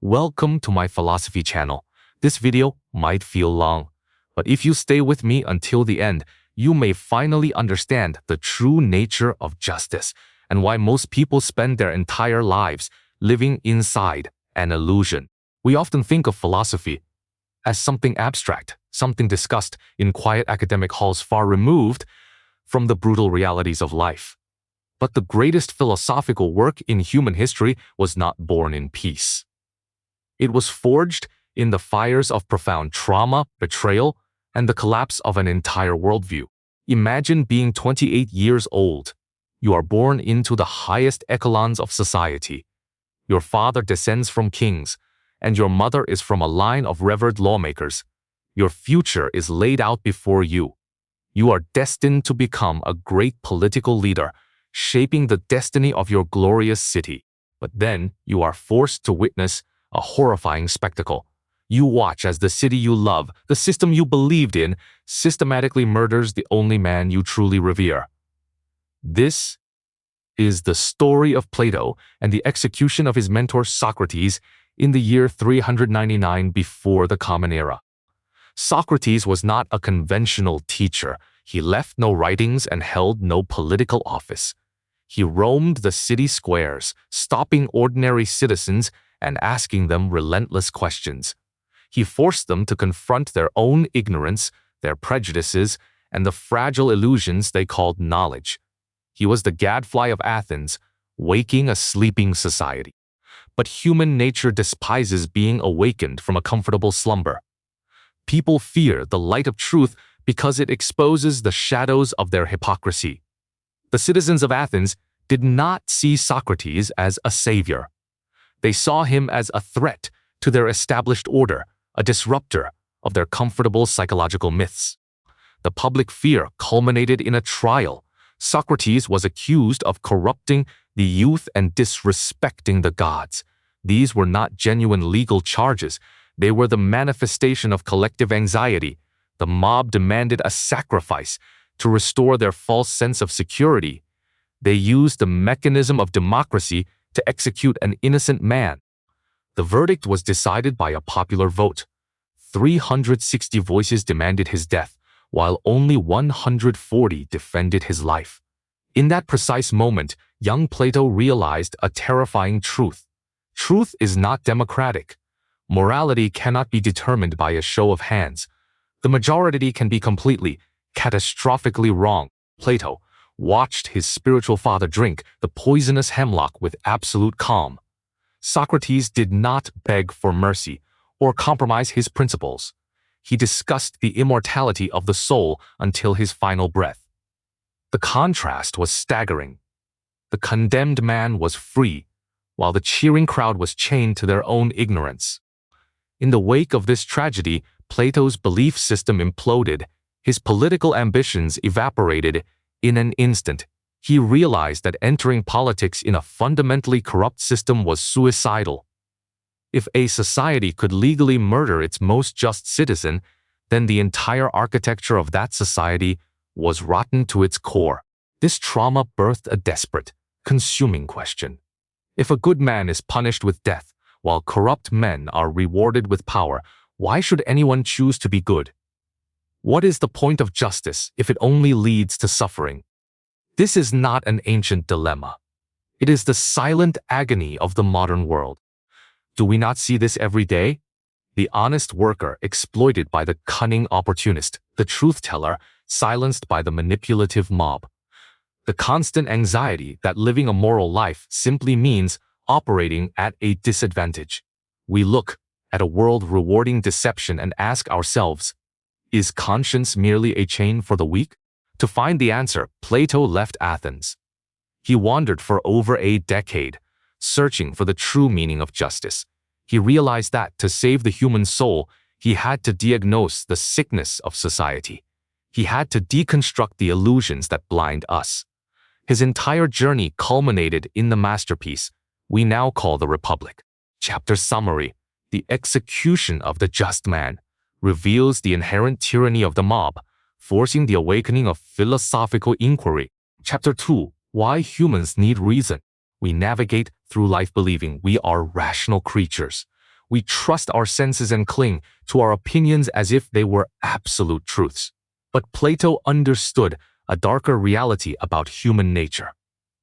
Welcome to my philosophy channel. This video might feel long, but if you stay with me until the end, you may finally understand the true nature of justice and why most people spend their entire lives living inside an illusion. We often think of philosophy as something abstract, something discussed in quiet academic halls far removed from the brutal realities of life. But the greatest philosophical work in human history was not born in peace. It was forged in the fires of profound trauma, betrayal, and the collapse of an entire worldview. Imagine being 28 years old. You are born into the highest echelons of society. Your father descends from kings, and your mother is from a line of revered lawmakers. Your future is laid out before you. You are destined to become a great political leader, shaping the destiny of your glorious city. But then you are forced to witness a horrifying spectacle. You watch as the city you love, the system you believed in, systematically murders the only man you truly revere. This is the story of Plato and the execution of his mentor Socrates in the year 399 before the Common Era. Socrates was not a conventional teacher. He left no writings and held no political office. He roamed the city squares, stopping ordinary citizens and asking them relentless questions. He forced them to confront their own ignorance, their prejudices, and the fragile illusions they called knowledge. He was the gadfly of Athens, waking a sleeping society. But human nature despises being awakened from a comfortable slumber. People fear the light of truth because it exposes the shadows of their hypocrisy. The citizens of Athens did not see Socrates as a savior. They saw him as a threat to their established order, a disruptor of their comfortable psychological myths. The public fear culminated in a trial. Socrates was accused of corrupting the youth and disrespecting the gods. These were not genuine legal charges. They were the manifestation of collective anxiety. The mob demanded a sacrifice to restore their false sense of security. They used the mechanism of democracy to execute an innocent man. The verdict was decided by a popular vote. 360 voices demanded his death, while only 140 defended his life. In that precise moment, young Plato realized a terrifying truth. Truth is not democratic. Morality cannot be determined by a show of hands. The majority can be completely, catastrophically wrong. Plato watched his spiritual father drink the poisonous hemlock with absolute calm. Socrates did not beg for mercy or compromise his principles. He discussed the immortality of the soul until his final breath. The contrast was staggering. The condemned man was free, while the cheering crowd was chained to their own ignorance. In the wake of this tragedy, Plato's belief system imploded. His political ambitions evaporated in an instant. He realized that entering politics in a fundamentally corrupt system was suicidal. If a society could legally murder its most just citizen, then the entire architecture of that society was rotten to its core. This trauma birthed a desperate, consuming question. If a good man is punished with death, while corrupt men are rewarded with power, why should anyone choose to be good? What is the point of justice if it only leads to suffering? This is not an ancient dilemma. It is the silent agony of the modern world. Do we not see this every day? The honest worker exploited by the cunning opportunist, the truth-teller silenced by the manipulative mob. The constant anxiety that living a moral life simply means operating at a disadvantage. We look at a world rewarding deception and ask ourselves, is conscience merely a chain for the weak? To find the answer, Plato left Athens. He wandered for over a decade, searching for the true meaning of justice. He realized that to save the human soul, he had to diagnose the sickness of society. He had to deconstruct the illusions that blind us. His entire journey culminated in the masterpiece we now call the Republic. Chapter summary: The execution of the just man reveals the inherent tyranny of the mob, forcing the awakening of philosophical inquiry. Chapter 2: Why humans need reason. We navigate through life believing we are rational creatures, We trust our senses and cling to our opinions as if they were absolute truths. But Plato understood a darker reality about human nature.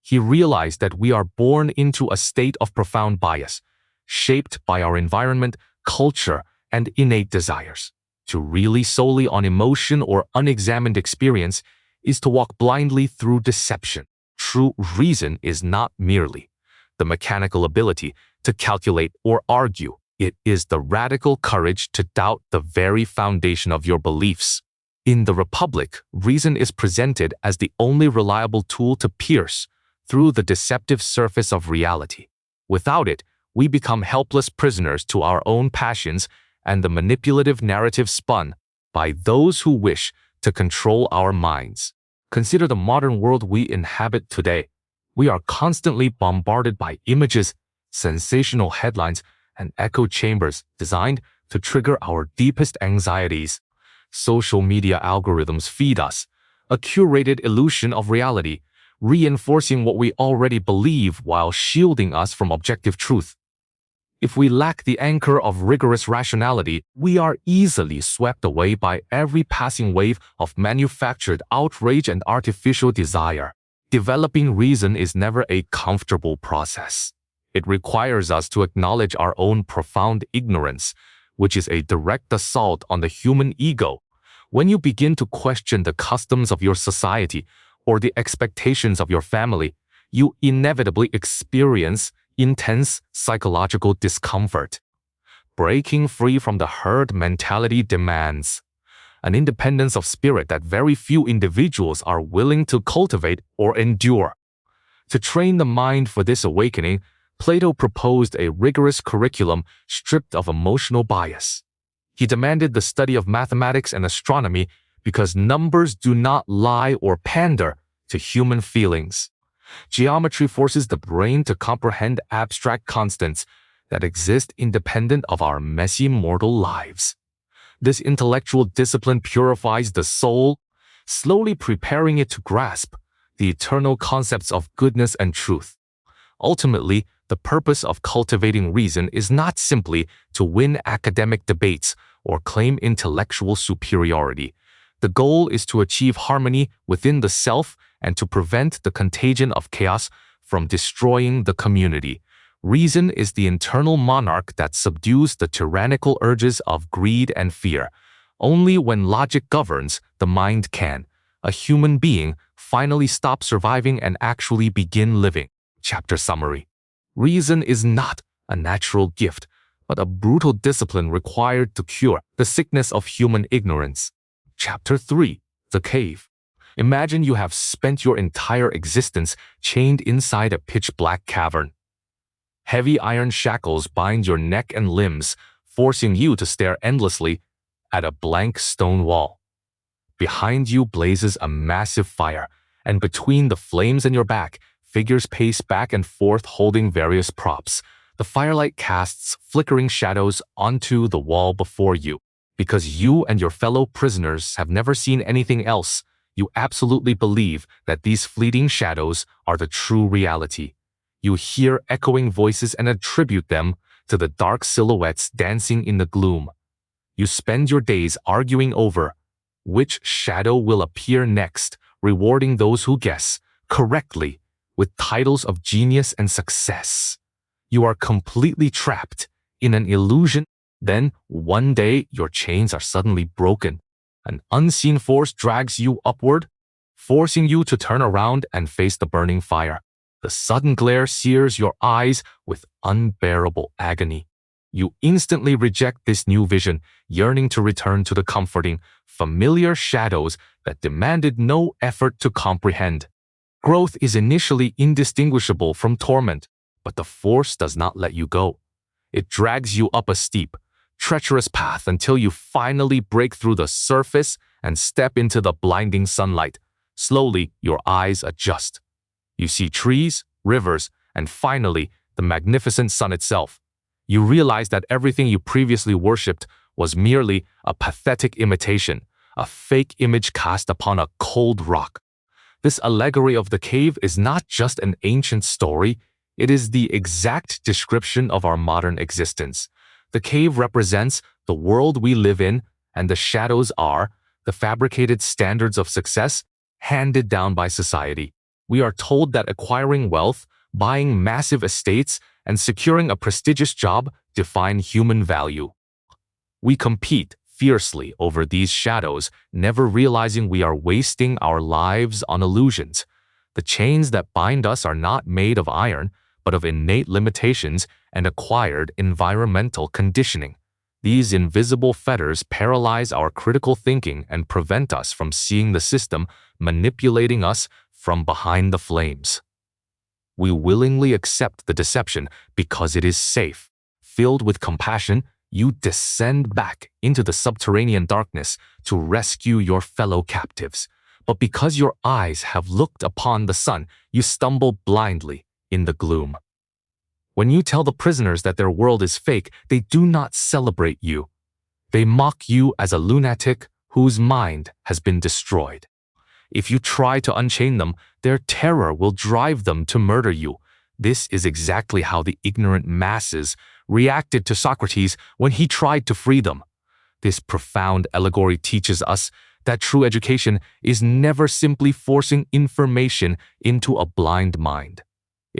He realized that we are born into a state of profound bias, shaped by our environment, culture, and innate desires. To rely solely on emotion or unexamined experience is to walk blindly through deception. True reason is not merely the mechanical ability to calculate or argue. It is the radical courage to doubt the very foundation of your beliefs. In the Republic, reason is presented as the only reliable tool to pierce through the deceptive surface of reality. Without it, we become helpless prisoners to our own passions and the manipulative narrative spun by those who wish to control our minds. Consider the modern world we inhabit today. We are constantly bombarded by images, sensational headlines, and echo chambers designed to trigger our deepest anxieties. Social media algorithms feed us a curated illusion of reality, reinforcing what we already believe while shielding us from objective truth. If we lack the anchor of rigorous rationality, we are easily swept away by every passing wave of manufactured outrage and artificial desire. Developing reason is never a comfortable process. It requires us to acknowledge our own profound ignorance, which is a direct assault on the human ego. When you begin to question the customs of your society or the expectations of your family, you inevitably experience intense psychological discomfort. Breaking free from the herd mentality demands an independence of spirit that very few individuals are willing to cultivate or endure. To train the mind for this awakening, Plato proposed a rigorous curriculum stripped of emotional bias. He demanded the study of mathematics and astronomy because numbers do not lie or pander to human feelings. Geometry forces the brain to comprehend abstract constants that exist independent of our messy mortal lives. This intellectual discipline purifies the soul, slowly preparing it to grasp the eternal concepts of goodness and truth. Ultimately, the purpose of cultivating reason is not simply to win academic debates or claim intellectual superiority. The goal is to achieve harmony within the self and to prevent the contagion of chaos from destroying the community. Reason is the internal monarch that subdues the tyrannical urges of greed and fear. Only when logic governs, the mind can a human being finally stop surviving and actually begin living. Chapter summary. Reason is not a natural gift, but a brutal discipline required to cure the sickness of human ignorance. Chapter 3. The Cave. Imagine you have spent your entire existence chained inside a pitch-black cavern. Heavy iron shackles bind your neck and limbs, forcing you to stare endlessly at a blank stone wall. Behind you blazes a massive fire, and between the flames and your back, figures pace back and forth holding various props. The firelight casts flickering shadows onto the wall before you. Because you and your fellow prisoners have never seen anything else, you absolutely believe that these fleeting shadows are the true reality. You hear echoing voices and attribute them to the dark silhouettes dancing in the gloom. You spend your days arguing over which shadow will appear next, rewarding those who guess correctly with titles of genius and success. You are completely trapped in an illusion. Then, one day, your chains are suddenly broken. An unseen force drags you upward, forcing you to turn around and face the burning fire. The sudden glare sears your eyes with unbearable agony. You instantly reject this new vision, yearning to return to the comforting, familiar shadows that demanded no effort to comprehend. Growth is initially indistinguishable from torment, but the force does not let you go. It drags you up a steep, treacherous path until you finally break through the surface and step into the blinding sunlight. Slowly, your eyes adjust. You see trees, rivers, and finally, the magnificent sun itself. You realize that everything you previously worshipped was merely a pathetic imitation, a fake image cast upon a cold rock. This allegory of the cave is not just an ancient story, it is the exact description of our modern existence. The cave represents the world we live in, and the shadows are the fabricated standards of success handed down by society. We are told that acquiring wealth, buying massive estates, and securing a prestigious job define human value. We compete fiercely over these shadows, never realizing we are wasting our lives on illusions. The chains that bind us are not made of iron, but of innate limitations and acquired environmental conditioning. These invisible fetters paralyze our critical thinking and prevent us from seeing the system manipulating us from behind the flames. We willingly accept the deception because it is safe. Filled with compassion, you descend back into the subterranean darkness to rescue your fellow captives. But because your eyes have looked upon the sun, you stumble blindly in the gloom. When you tell the prisoners that their world is fake, they do not celebrate you. They mock you as a lunatic whose mind has been destroyed. If you try to unchain them, their terror will drive them to murder you. This is exactly how the ignorant masses reacted to Socrates when he tried to free them. This profound allegory teaches us that true education is never simply forcing information into a blind mind.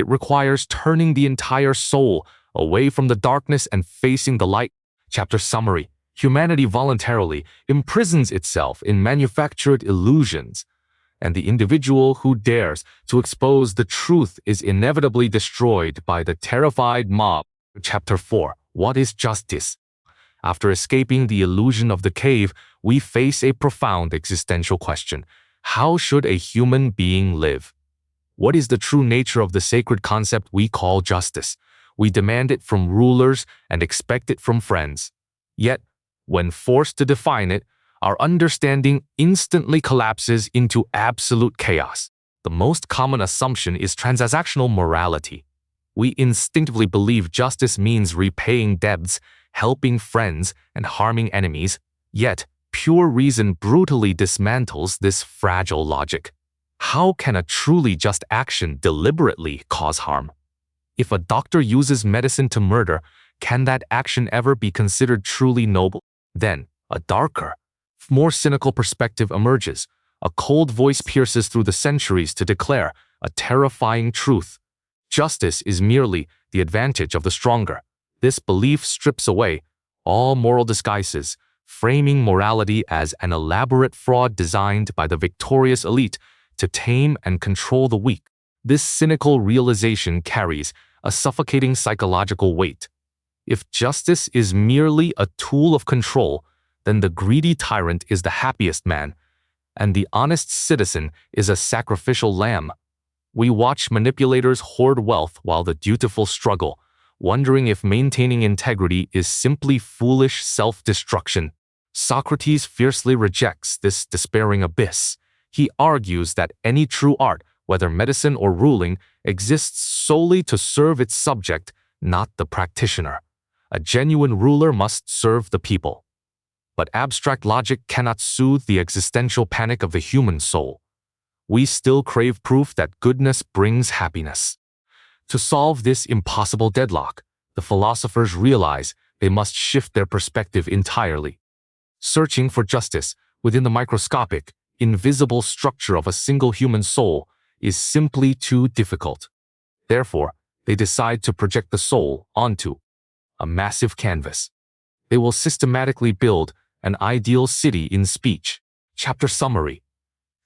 It requires turning the entire soul away from the darkness and facing the light. Chapter summary: humanity voluntarily imprisons itself in manufactured illusions, and the individual who dares to expose the truth is inevitably destroyed by the terrified mob. Chapter 4: what is justice? After escaping the illusion of the cave, we face a profound existential question. How should a human being live? What is the true nature of the sacred concept we call justice? We demand it from rulers and expect it from friends. Yet, when forced to define it, our understanding instantly collapses into absolute chaos. The most common assumption is transactional morality. We instinctively believe justice means repaying debts, helping friends, and harming enemies. Yet, pure reason brutally dismantles this fragile logic. How can a truly just action deliberately cause harm? If a doctor uses medicine to murder, can that action ever be considered truly noble? Then, a darker, more cynical perspective emerges. A cold voice pierces through the centuries to declare a terrifying truth. Justice is merely the advantage of the stronger. This belief strips away all moral disguises, framing morality as an elaborate fraud designed by the victorious elite to tame and control the weak. This cynical realization carries a suffocating psychological weight. If justice is merely a tool of control, then the greedy tyrant is the happiest man, and the honest citizen is a sacrificial lamb. We watch manipulators hoard wealth while the dutiful struggle, wondering if maintaining integrity is simply foolish self-destruction. Socrates fiercely rejects this despairing abyss. He argues that any true art, whether medicine or ruling, exists solely to serve its subject, not the practitioner. A genuine ruler must serve the people. But abstract logic cannot soothe the existential panic of the human soul. We still crave proof that goodness brings happiness. To solve this impossible deadlock, the philosophers realize they must shift their perspective entirely. Searching for justice within the microscopic, invisible structure of a single human soul is simply too difficult. Therefore, they decide to project the soul onto a massive canvas. They will systematically build an ideal city in speech. Chapter summary: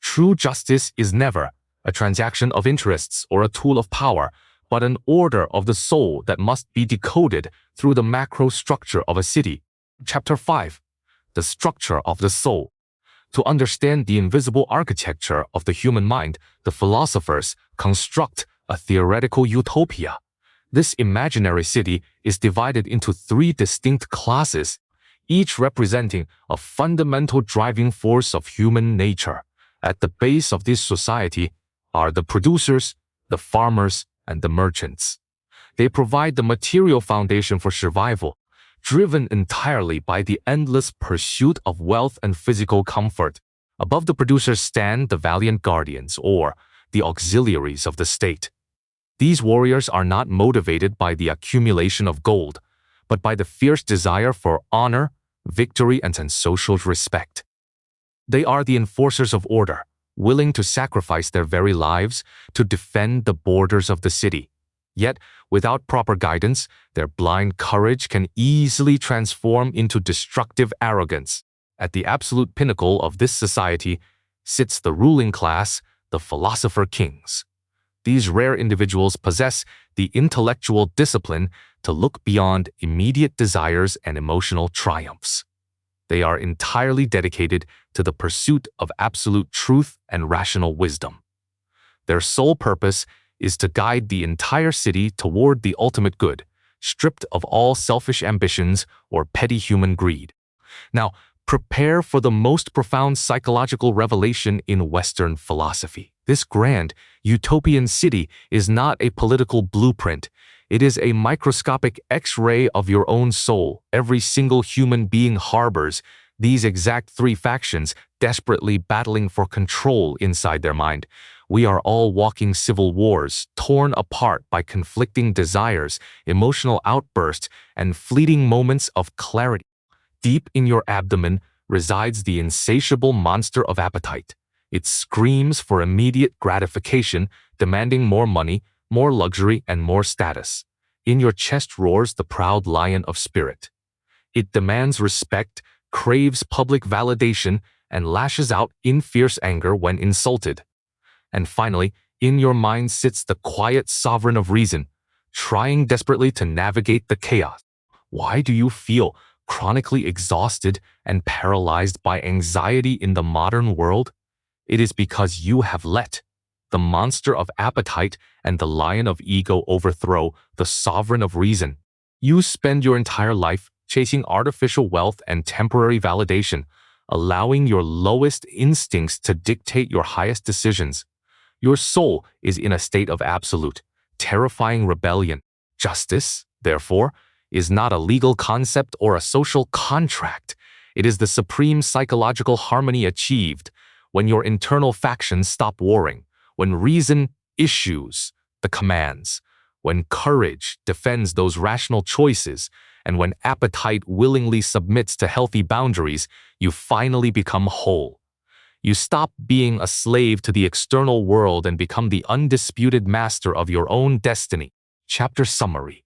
true justice is never a transaction of interests or a tool of power, but an order of the soul that must be decoded through the macro structure of a city. Chapter 5: the structure of the soul. To understand the invisible architecture of the human mind, the philosophers construct a theoretical utopia. This imaginary city is divided into 3 distinct classes, each representing a fundamental driving force of human nature. At the base of this society are the producers, the farmers, and the merchants. They provide the material foundation for survival, driven entirely by the endless pursuit of wealth and physical comfort. Above the producers stand the valiant guardians, or the auxiliaries of the state. These warriors are not motivated by the accumulation of gold, but by the fierce desire for honor, victory, and social respect. They are the enforcers of order, willing to sacrifice their very lives to defend the borders of the city. Yet, without proper guidance, their blind courage can easily transform into destructive arrogance. At the absolute pinnacle of this society sits the ruling class, the philosopher kings. These rare individuals possess the intellectual discipline to look beyond immediate desires and emotional triumphs. They are entirely dedicated to the pursuit of absolute truth and rational wisdom. Their sole purpose is to guide the entire city toward the ultimate good, stripped of all selfish ambitions or petty human greed. Now, prepare for the most profound psychological revelation in Western philosophy. This grand, utopian city is not a political blueprint. It is a microscopic X-ray of your own soul. Every single human being harbors these exact three factions, desperately battling for control inside their mind. We are all walking civil wars, torn apart by conflicting desires, emotional outbursts, and fleeting moments of clarity. Deep in your abdomen resides the insatiable monster of appetite. It screams for immediate gratification, demanding more money, more luxury, and more status. In your chest roars the proud lion of spirit. It demands respect, craves public validation, and lashes out in fierce anger when insulted. And finally, in your mind sits the quiet sovereign of reason, trying desperately to navigate the chaos. Why do you feel chronically exhausted and paralyzed by anxiety in the modern world? It is because you have let the monster of appetite and the lion of ego overthrow the sovereign of reason. You spend your entire life chasing artificial wealth and temporary validation, allowing your lowest instincts to dictate your highest decisions. Your soul is in a state of absolute, terrifying rebellion. Justice, therefore, is not a legal concept or a social contract. It is the supreme psychological harmony achieved when your internal factions stop warring, when reason issues the commands, when courage defends those rational choices, and when appetite willingly submits to healthy boundaries, you finally become whole. You stop being a slave to the external world and become the undisputed master of your own destiny. Chapter summary.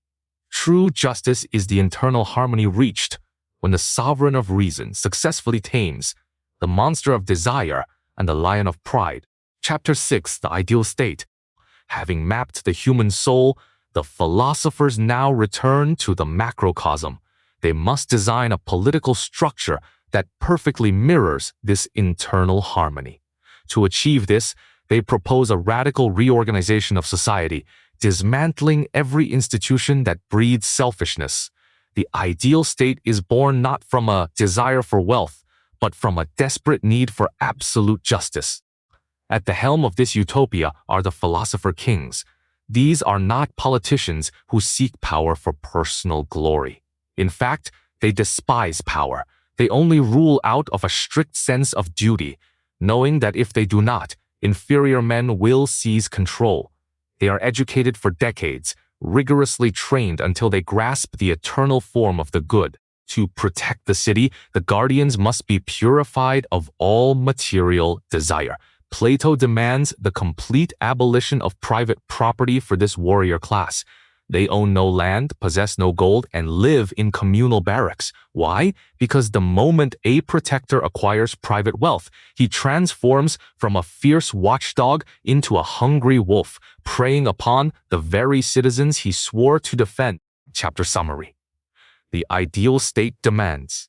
True justice is the internal harmony reached when the sovereign of reason successfully tames the monster of desire and the lion of pride. Chapter 6. The ideal state. Having mapped the human soul, the philosophers now return to the macrocosm. They must design a political structure that perfectly mirrors this internal harmony. To achieve this, they propose a radical reorganization of society, dismantling every institution that breeds selfishness. The ideal state is born not from a desire for wealth, but from a desperate need for absolute justice. At the helm of this utopia are the philosopher kings. These are not politicians who seek power for personal glory. In fact, they despise power. They only rule out of a strict sense of duty, knowing that if they do not, inferior men will seize control. They are educated for decades, rigorously trained until they grasp the eternal form of the good. To protect the city, the guardians must be purified of all material desire. Plato demands the complete abolition of private property for this warrior class. They own no land, possess no gold, and live in communal barracks. Why? Because the moment a protector acquires private wealth, he transforms from a fierce watchdog into a hungry wolf, preying upon the very citizens he swore to defend. Chapter summary. The ideal state demands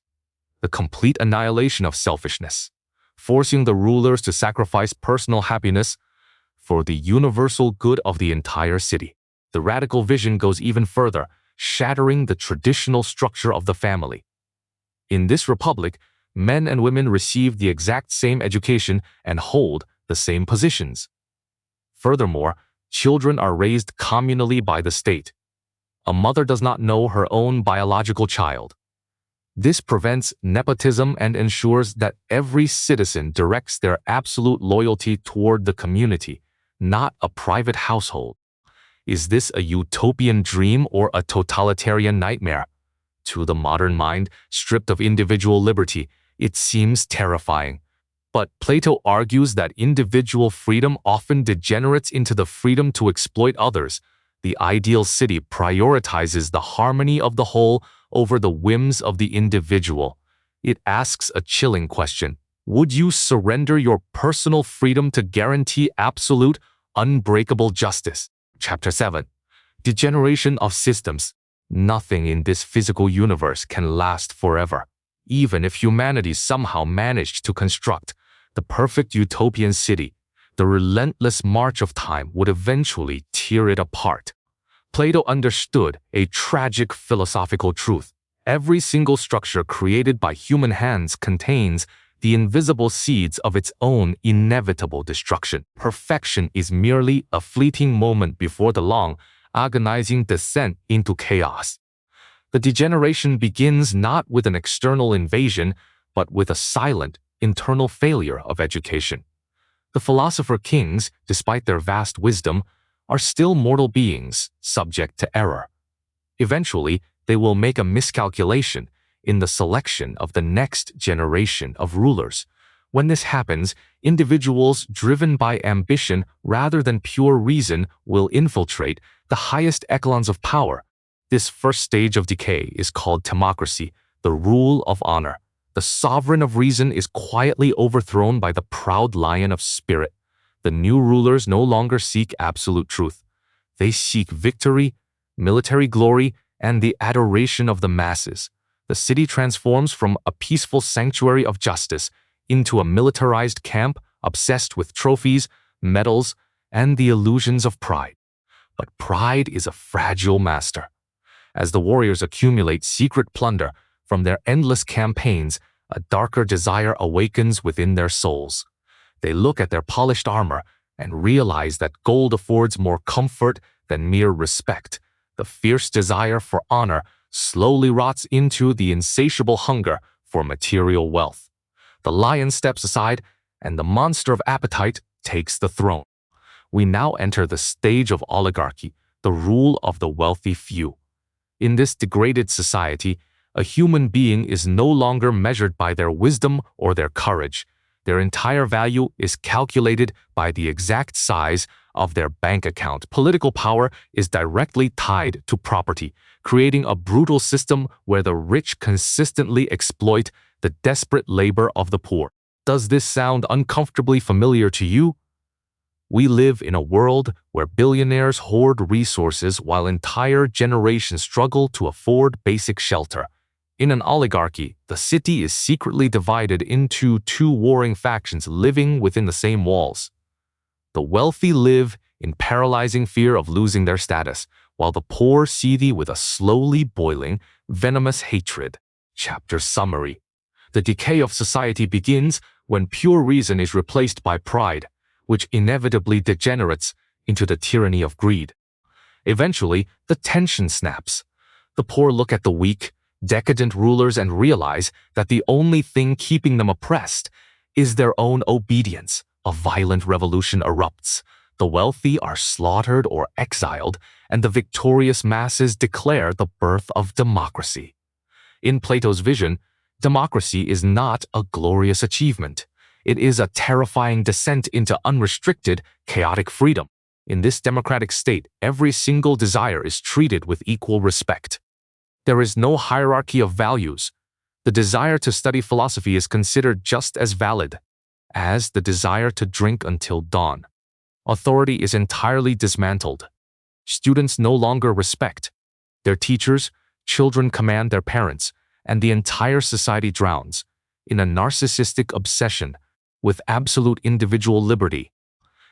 the complete annihilation of selfishness, forcing the rulers to sacrifice personal happiness for the universal good of the entire city. The radical vision goes even further, shattering the traditional structure of the family. In this republic, men and women receive the exact same education and hold the same positions. Furthermore, children are raised communally by the state. A mother does not know her own biological child. This prevents nepotism and ensures that every citizen directs their absolute loyalty toward the community, not a private household. Is this a utopian dream or a totalitarian nightmare? To the modern mind, stripped of individual liberty, it seems terrifying. But Plato argues that individual freedom often degenerates into the freedom to exploit others. The ideal city prioritizes the harmony of the whole over the whims of the individual. It asks a chilling question. Would you surrender your personal freedom to guarantee absolute, unbreakable justice? Chapter 7. Degeneration of systems. Nothing in this physical universe can last forever. Even if humanity somehow managed to construct the perfect utopian city, the relentless march of time would eventually tear it apart. Plato understood a tragic philosophical truth. Every single structure created by human hands contains the invisible seeds of its own inevitable destruction. Perfection is merely a fleeting moment before the long, agonizing descent into chaos. The degeneration begins not with an external invasion, but with a silent, internal failure of education. The philosopher kings, despite their vast wisdom, are still mortal beings, subject to error. Eventually, they will make a miscalculation in the selection of the next generation of rulers. When this happens, individuals driven by ambition rather than pure reason will infiltrate the highest echelons of power. This first stage of decay is called democracy, the rule of honor. The sovereign of reason is quietly overthrown by the proud lion of spirit. The new rulers no longer seek absolute truth. They seek victory, military glory, and the adoration of the masses. The city transforms from a peaceful sanctuary of justice into a militarized camp obsessed with trophies, medals, and the illusions of pride. But pride is a fragile master. As the warriors accumulate secret plunder from their endless campaigns, a darker desire awakens within their souls. They look at their polished armor and realize that gold affords more comfort than mere respect. The fierce desire for honor slowly rots into the insatiable hunger for material wealth. The lion steps aside, and the monster of appetite takes the throne. We now enter the stage of oligarchy, the rule of the wealthy few. In this degraded society, a human being is no longer measured by their wisdom or their courage. Their entire value is calculated by the exact size of their bank account. Political power is directly tied to property, creating a brutal system where the rich consistently exploit the desperate labor of the poor. Does this sound uncomfortably familiar to you? We live in a world where billionaires hoard resources while entire generations struggle to afford basic shelter. In an oligarchy, the city is secretly divided into two warring factions living within the same walls. The wealthy live in paralyzing fear of losing their status, while the poor seethe with a slowly boiling, venomous hatred. Chapter summary. The decay of society begins when pure reason is replaced by pride, which inevitably degenerates into the tyranny of greed. Eventually, the tension snaps. The poor look at the weak, decadent rulers and realize that the only thing keeping them oppressed is their own obedience. A violent revolution erupts. The wealthy are slaughtered or exiled, and the victorious masses declare the birth of democracy. In Plato's vision, democracy is not a glorious achievement. It is a terrifying descent into unrestricted, chaotic freedom. In this democratic state, every single desire is treated with equal respect. There is no hierarchy of values. The desire to study philosophy is considered just as valid as the desire to drink until dawn. Authority is entirely dismantled. Students no longer respect their teachers, children command their parents, and the entire society drowns in a narcissistic obsession with absolute individual liberty.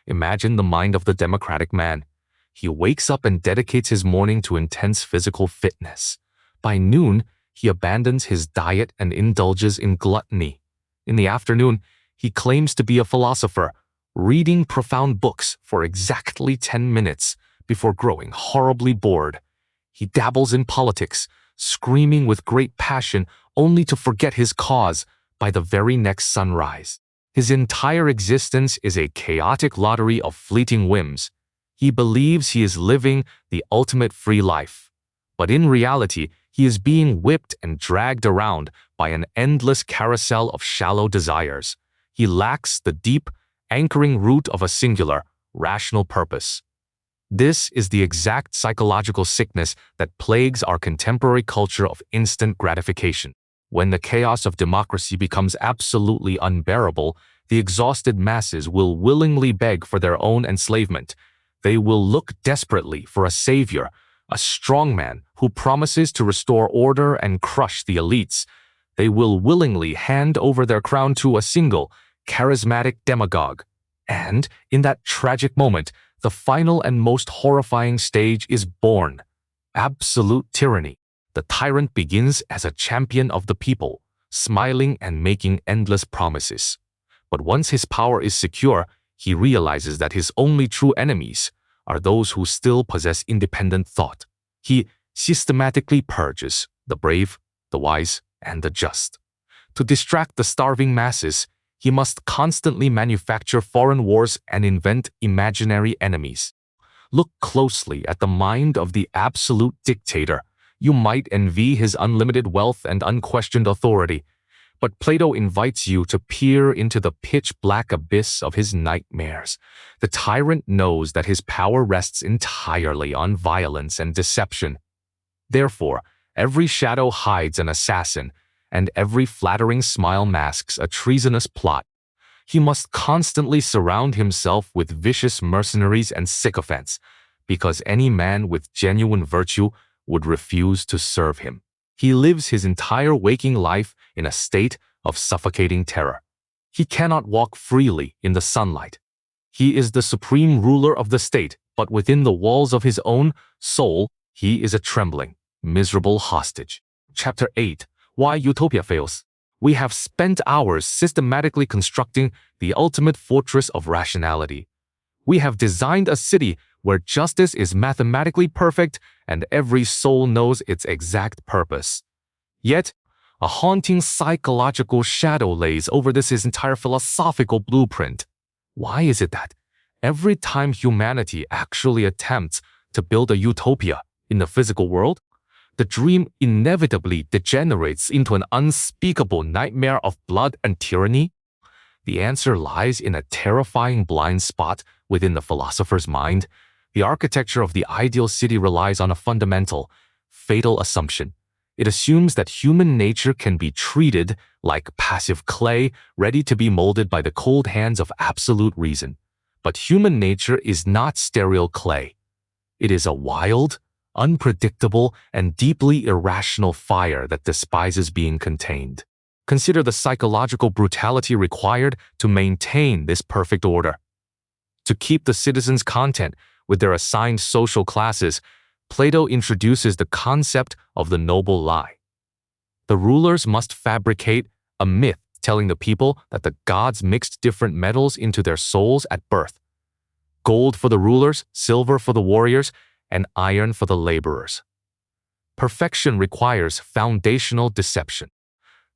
Imagine the mind of the democratic man. He wakes up and dedicates his morning to intense physical fitness. By noon, he abandons his diet and indulges in gluttony. In the afternoon, he claims to be a philosopher, reading profound books for exactly 10 minutes before growing horribly bored. He dabbles in politics, screaming with great passion only to forget his cause by the very next sunrise. His entire existence is a chaotic lottery of fleeting whims. He believes he is living the ultimate free life, but in reality, He is being whipped and dragged around by an endless carousel of shallow desires. He lacks the deep, anchoring root of a singular, rational purpose. This is the exact psychological sickness that plagues our contemporary culture of instant gratification. When the chaos of democracy becomes absolutely unbearable, the exhausted masses will willingly beg for their own enslavement. They will look desperately for a savior, a strongman who promises to restore order and crush the elites. They will willingly hand over their crown to a single, charismatic demagogue. And, in that tragic moment, the final and most horrifying stage is born: absolute tyranny. The tyrant begins as a champion of the people, smiling and making endless promises. But once his power is secure, he realizes that his only true enemies are those who still possess independent thought. He systematically purges the brave, the wise, and the just. To distract the starving masses, he must constantly manufacture foreign wars and invent imaginary enemies. Look closely at the mind of the absolute dictator. You might envy his unlimited wealth and unquestioned authority, but Plato invites you to peer into the pitch-black abyss of his nightmares. The tyrant knows that his power rests entirely on violence and deception. Therefore, every shadow hides an assassin, and every flattering smile masks a treasonous plot. He must constantly surround himself with vicious mercenaries and sycophants, because any man with genuine virtue would refuse to serve him. He lives his entire waking life in a state of suffocating terror. He cannot walk freely in the sunlight. He is the supreme ruler of the state, but within the walls of his own soul, he is a trembling, miserable hostage. Chapter 8. Why Utopia Fails. We have spent hours systematically constructing the ultimate fortress of rationality. We have designed a city where justice is mathematically perfect and every soul knows its exact purpose. Yet, a haunting psychological shadow lays over this entire philosophical blueprint. Why is it that every time humanity actually attempts to build a utopia in the physical world, the dream inevitably degenerates into an unspeakable nightmare of blood and tyranny? The answer lies in a terrifying blind spot within the philosopher's mind. The architecture of the ideal city relies on a fundamental, fatal assumption. It assumes that human nature can be treated like passive clay, ready to be molded by the cold hands of absolute reason. But human nature is not sterile clay. It is a wild, unpredictable, and deeply irrational fire that despises being contained. Consider the psychological brutality required to maintain this perfect order. To keep the citizens content with their assigned social classes, Plato introduces the concept of the noble lie. The rulers must fabricate a myth telling the people that the gods mixed different metals into their souls at birth. Gold for the rulers, silver for the warriors, and iron for the laborers. Perfection requires foundational deception.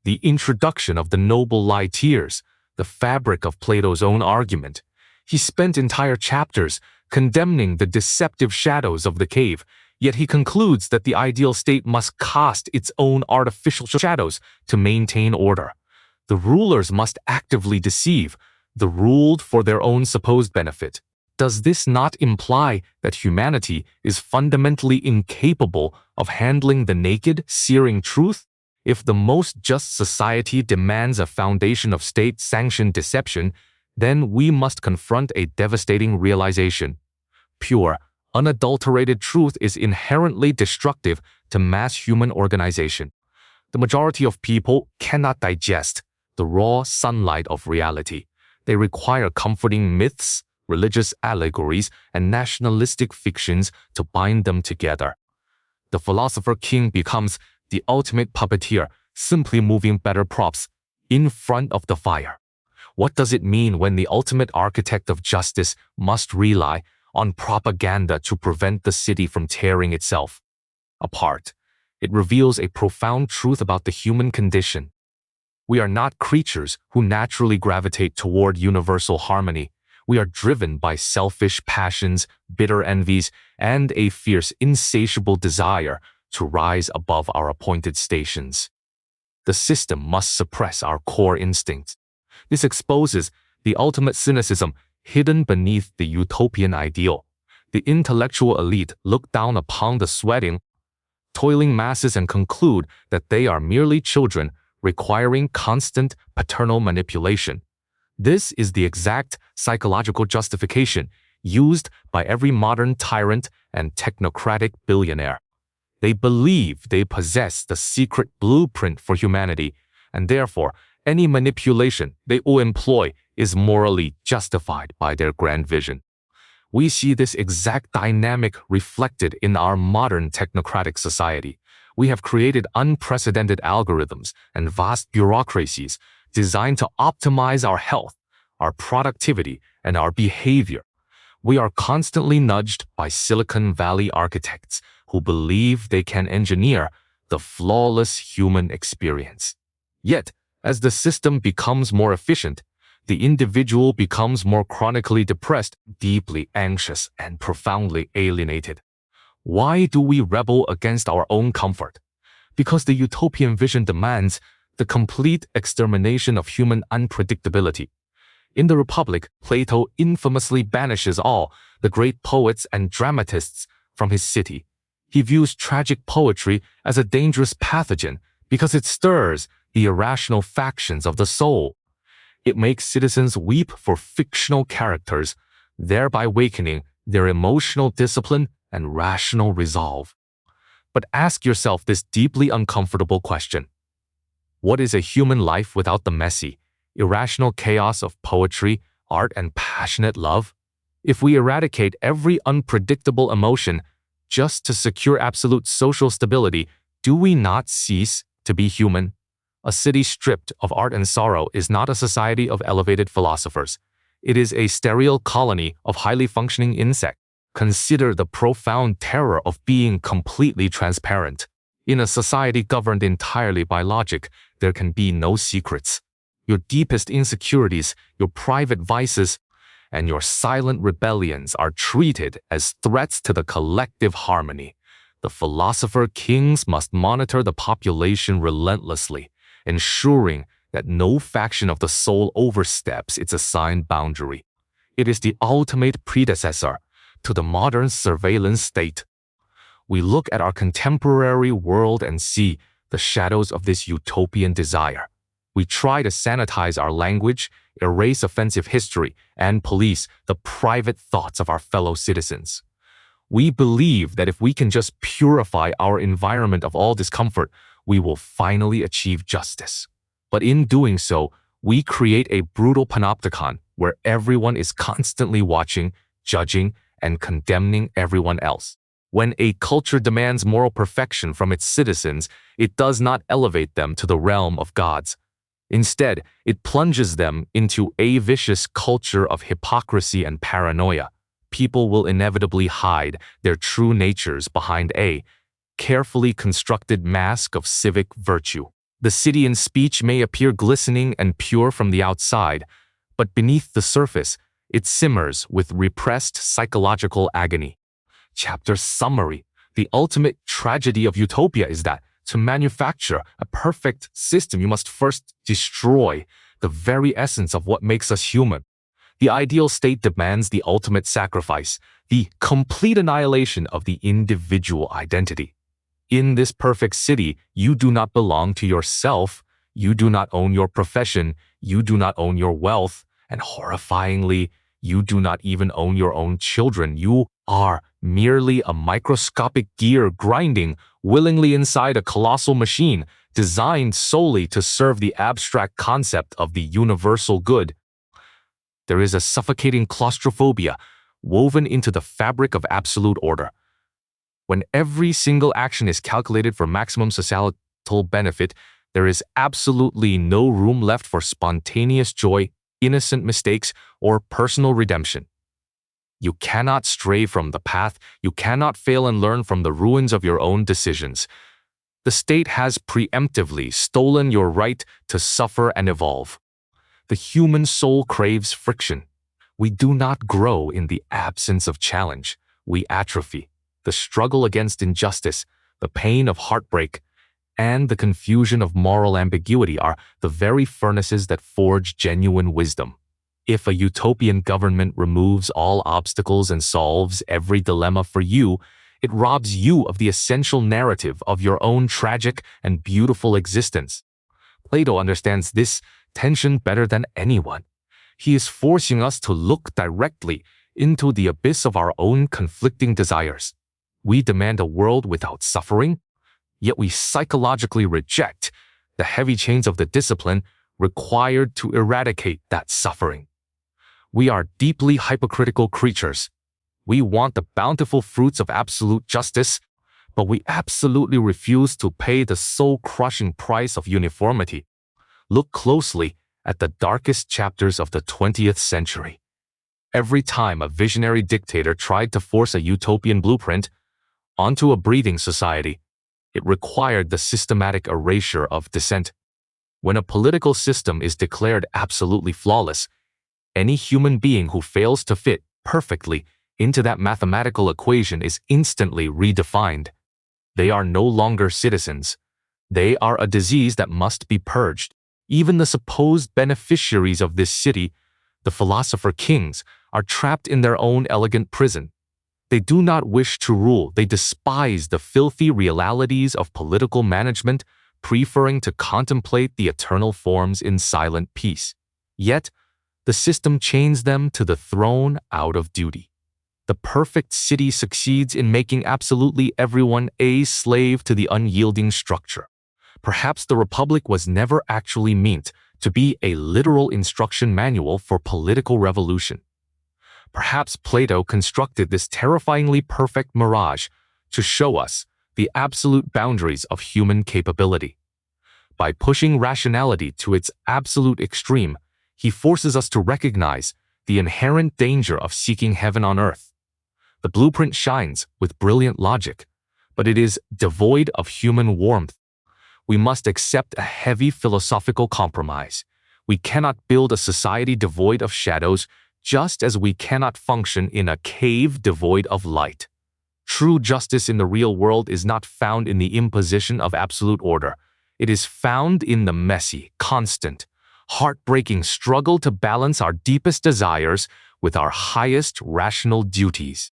The introduction of the noble lie tears the fabric of Plato's own argument. He spent entire chapters condemning the deceptive shadows of the cave, yet he concludes that the ideal state must cast its own artificial shadows to maintain order. The rulers must actively deceive, the ruled for their own supposed benefit. Does this not imply that humanity is fundamentally incapable of handling the naked, searing truth? If the most just society demands a foundation of state-sanctioned deception, then we must confront a devastating realization. Pure, unadulterated truth is inherently destructive to mass human organization. The majority of people cannot digest the raw sunlight of reality. They require comforting myths, religious allegories, and nationalistic fictions to bind them together. The philosopher king becomes the ultimate puppeteer, simply moving better props in front of the fire. What does it mean when the ultimate architect of justice must rely on propaganda to prevent the city from tearing itself apart? It reveals a profound truth about the human condition. We are not creatures who naturally gravitate toward universal harmony. We are driven by selfish passions, bitter envies, and a fierce, insatiable desire to rise above our appointed stations. The system must suppress our core instincts. This exposes the ultimate cynicism hidden beneath the utopian ideal. The intellectual elite look down upon the sweating, toiling masses and conclude that they are merely children requiring constant paternal manipulation. This is the exact psychological justification used by every modern tyrant and technocratic billionaire. They believe they possess the secret blueprint for humanity, and therefore any manipulation they will employ is morally justified by their grand vision. We see this exact dynamic reflected in our modern technocratic society. We have created unprecedented algorithms and vast bureaucracies designed to optimize our health, our productivity, and our behavior. We are constantly nudged by Silicon Valley architects who believe they can engineer the flawless human experience. Yet, as the system becomes more efficient, the individual becomes more chronically depressed, deeply anxious, and profoundly alienated. Why do we rebel against our own comfort? Because the utopian vision demands the complete extermination of human unpredictability. In the Republic, Plato infamously banishes all the great poets and dramatists from his city. He views tragic poetry as a dangerous pathogen because it stirs the irrational factions of the soul. It makes citizens weep for fictional characters, thereby awakening their emotional discipline and rational resolve. But ask yourself this deeply uncomfortable question. What is a human life without the messy, irrational chaos of poetry, art, and passionate love? If we eradicate every unpredictable emotion just to secure absolute social stability, do we not cease to be human? A city stripped of art and sorrow is not a society of elevated philosophers. It is a sterile colony of highly functioning insects. Consider the profound terror of being completely transparent. In a society governed entirely by logic, there can be no secrets. Your deepest insecurities, your private vices, and your silent rebellions are treated as threats to the collective harmony. The philosopher kings must monitor the population relentlessly, ensuring that no faction of the soul oversteps its assigned boundary. It is the ultimate predecessor to the modern surveillance state. We look at our contemporary world and see the shadows of this utopian desire. We try to sanitize our language, erase offensive history, and police the private thoughts of our fellow citizens. We believe that if we can just purify our environment of all discomfort, we will finally achieve justice. But in doing so, we create a brutal panopticon where everyone is constantly watching, judging, and condemning everyone else. When a culture demands moral perfection from its citizens, it does not elevate them to the realm of gods. Instead, it plunges them into a vicious culture of hypocrisy and paranoia. People will inevitably hide their true natures behind a carefully constructed mask of civic virtue. The city in speech may appear glistening and pure from the outside, but beneath the surface, it simmers with repressed psychological agony. Chapter summary. The ultimate tragedy of utopia is that to manufacture a perfect system, you must first destroy the very essence of what makes us human. The ideal state demands the ultimate sacrifice, the complete annihilation of the individual identity. In this perfect city, you do not belong to yourself, you do not own your profession, you do not own your wealth, and horrifyingly, you do not even own your own children. You are merely a microscopic gear grinding willingly inside a colossal machine designed solely to serve the abstract concept of the universal good. There is a suffocating claustrophobia woven into the fabric of absolute order. When every single action is calculated for maximum societal benefit, there is absolutely no room left for spontaneous joy, innocent mistakes, or personal redemption. You cannot stray from the path, you cannot fail and learn from the ruins of your own decisions. The state has preemptively stolen your right to suffer and evolve. The human soul craves friction. We do not grow in the absence of challenge. We atrophy. The struggle against injustice, the pain of heartbreak, and the confusion of moral ambiguity are the very furnaces that forge genuine wisdom. If a utopian government removes all obstacles and solves every dilemma for you, it robs you of the essential narrative of your own tragic and beautiful existence. Plato understands this tension better than anyone. He is forcing us to look directly into the abyss of our own conflicting desires. We demand a world without suffering, yet we psychologically reject the heavy chains of the discipline required to eradicate that suffering. We are deeply hypocritical creatures. We want the bountiful fruits of absolute justice, but we absolutely refuse to pay the soul-crushing price of uniformity. Look closely at the darkest chapters of the 20th century. Every time a visionary dictator tried to force a utopian blueprint onto a breathing society, it required the systematic erasure of dissent. When a political system is declared absolutely flawless, any human being who fails to fit perfectly into that mathematical equation is instantly redefined. They are no longer citizens. They are a disease that must be purged. Even the supposed beneficiaries of this city, the philosopher kings, are trapped in their own elegant prison. They do not wish to rule. They despise the filthy realities of political management, preferring to contemplate the eternal forms in silent peace. Yet, the system chains them to the throne out of duty. The perfect city succeeds in making absolutely everyone a slave to the unyielding structure. Perhaps the Republic was never actually meant to be a literal instruction manual for political revolution. Perhaps Plato constructed this terrifyingly perfect mirage to show us the absolute boundaries of human capability. By pushing rationality to its absolute extreme, he forces us to recognize the inherent danger of seeking heaven on earth. The blueprint shines with brilliant logic, but it is devoid of human warmth. We must accept a heavy philosophical compromise. We cannot build a society devoid of shadows, just as we cannot function in a cave devoid of light. True justice in the real world is not found in the imposition of absolute order. It is found in the messy, constant, heartbreaking struggle to balance our deepest desires with our highest rational duties.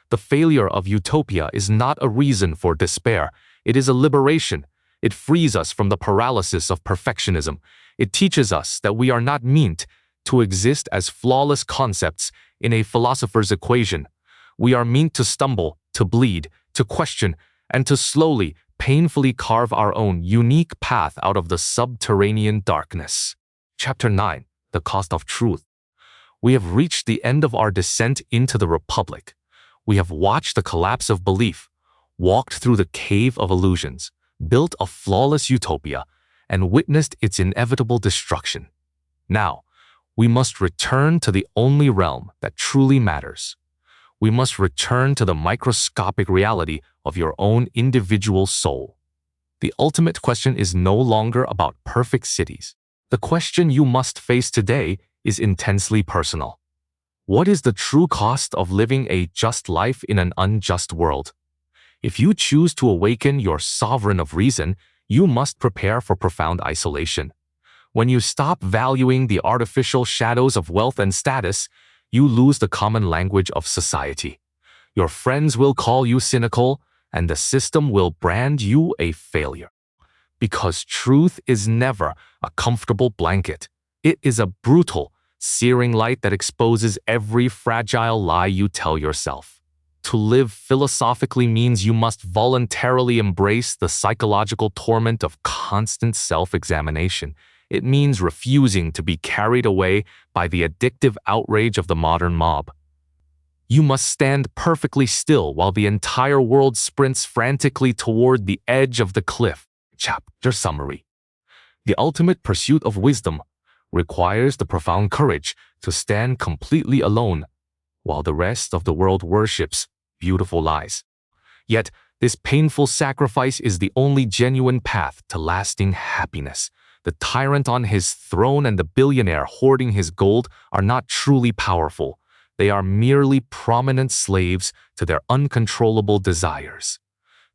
The failure of utopia is not a reason for despair. It is a liberation. It frees us from the paralysis of perfectionism. It teaches us that we are not meant to exist as flawless concepts in a philosopher's equation. We are meant to stumble, to bleed, to question, and to slowly, painfully carve our own unique path out of the subterranean darkness. Chapter 9. The Cost of Truth. We have reached the end of our descent into the Republic. We have watched the collapse of belief, walked through the cave of illusions, built a flawless utopia, and witnessed its inevitable destruction. Now, we must return to the only realm that truly matters. We must return to the microscopic reality of your own individual soul. The ultimate question is no longer about perfect cities. The question you must face today is intensely personal. What is the true cost of living a just life in an unjust world? If you choose to awaken your sovereign of reason, you must prepare for profound isolation. When you stop valuing the artificial shadows of wealth and status, you lose the common language of society. Your friends will call you cynical, and the system will brand you a failure. Because truth is never a comfortable blanket. It is a brutal, searing light that exposes every fragile lie you tell yourself. To live philosophically means you must voluntarily embrace the psychological torment of constant self-examination. It means refusing to be carried away by the addictive outrage of the modern mob. You must stand perfectly still while the entire world sprints frantically toward the edge of the cliff. Chapter Summary. The ultimate pursuit of wisdom requires the profound courage to stand completely alone while the rest of the world worships beautiful lies. Yet, this painful sacrifice is the only genuine path to lasting happiness. The tyrant on his throne and the billionaire hoarding his gold are not truly powerful. They are merely prominent slaves to their uncontrollable desires.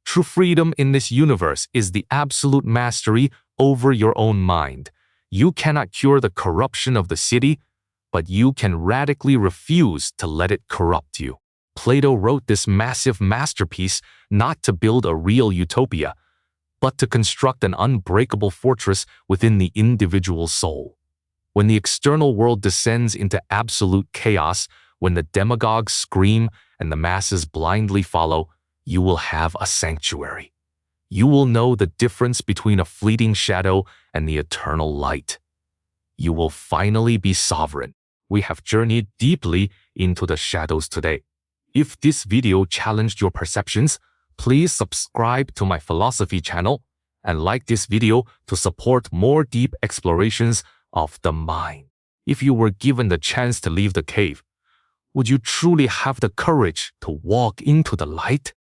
True freedom in this universe is the absolute mastery over your own mind. You cannot cure the corruption of the city, but you can radically refuse to let it corrupt you. Plato wrote this massive masterpiece not to build a real utopia, but to construct an unbreakable fortress within the individual soul. When the external world descends into absolute chaos, when the demagogues scream and the masses blindly follow, you will have a sanctuary. You will know the difference between a fleeting shadow and the eternal light. You will finally be sovereign. We have journeyed deeply into the shadows today. If this video challenged your perceptions, please subscribe to my philosophy channel and like this video to support more deep explorations of the mind. If you were given the chance to leave the cave, would you truly have the courage to walk into the light?